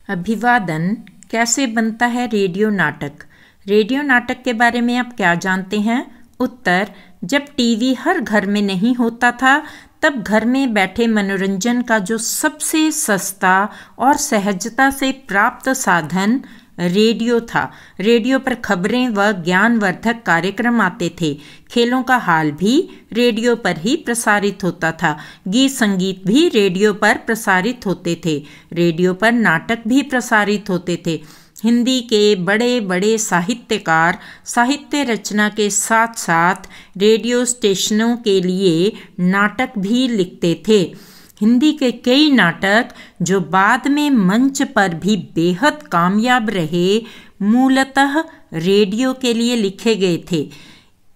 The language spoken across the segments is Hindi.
अभिवादन। कैसे बनता है रेडियो नाटक? रेडियो नाटक के बारे में आप क्या जानते हैं? उत्तर: जब टीवी हर घर में नहीं होता था तब घर में बैठे मनोरंजन का जो सबसे सस्ता और सहजता से प्राप्त साधन रेडियो था। रेडियो पर खबरें व ज्ञानवर्धक कार्यक्रम आते थे। खेलों का हाल भी रेडियो पर ही प्रसारित होता था। गीत संगीत भी रेडियो पर प्रसारित होते थे। रेडियो पर नाटक भी प्रसारित होते थे। हिंदी के बड़े बड़े साहित्यकार साहित्य रचना के साथ साथ रेडियो स्टेशनों के लिए नाटक भी लिखते थे। हिंदी के कई नाटक जो बाद में मंच पर भी बेहद कामयाब रहे, मूलतः रेडियो के लिए लिखे गए थे।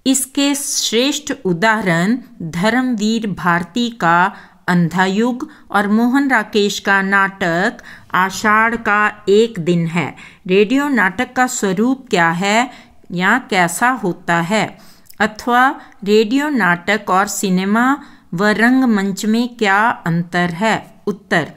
इसके श्रेष्ठ उदाहरण धर्मवीर भारती का अंधा युग और मोहन राकेश का नाटक आषाढ़ का एक दिन है। रेडियो नाटक का स्वरूप क्या है या कैसा होता है, अथवा रेडियो नाटक और सिनेमा व रंगमंच में क्या अंतर है? उत्तर: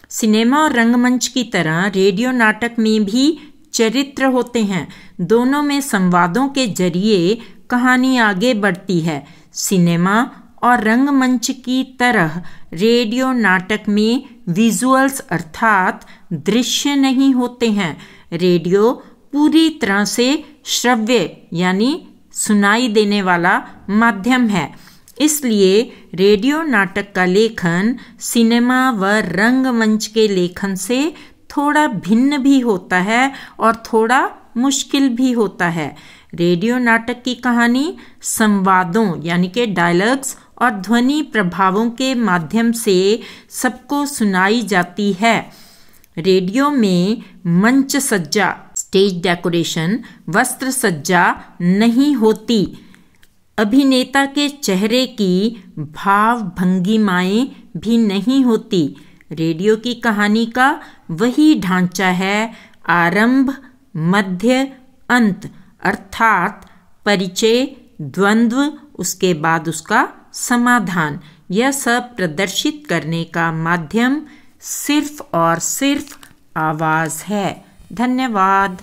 सिनेमा और रंगमंच की तरह रेडियो नाटक में भी चरित्र होते हैं। दोनों में संवादों के जरिए कहानी आगे बढ़ती है। सिनेमा और रंगमंच की तरह रेडियो नाटक में विजुअल्स अर्थात दृश्य नहीं होते हैं। रेडियो पूरी तरह से श्रव्य यानी सुनाई देने वाला माध्यम है। इसलिए रेडियो नाटक का लेखन सिनेमा व रंगमंच के लेखन से थोड़ा भिन्न भी होता है और थोड़ा मुश्किल भी होता है। रेडियो नाटक की कहानी संवादों यानी कि डायलॉग्स और ध्वनि प्रभावों के माध्यम से सबको सुनाई जाती है। रेडियो में मंच सज्जा स्टेज डेकोरेशन, वस्त्र सज्जा नहीं होती। अभिनेता के चेहरे की भाव भंगिमाएं भी नहीं होती। रेडियो की कहानी का वही ढांचा है, आरंभ, मध्य, अंत, अर्थात परिचय, द्वंद्व, उसके बाद उसका समाधान। यह सब प्रदर्शित करने का माध्यम सिर्फ और सिर्फ आवाज़ है। धन्यवाद।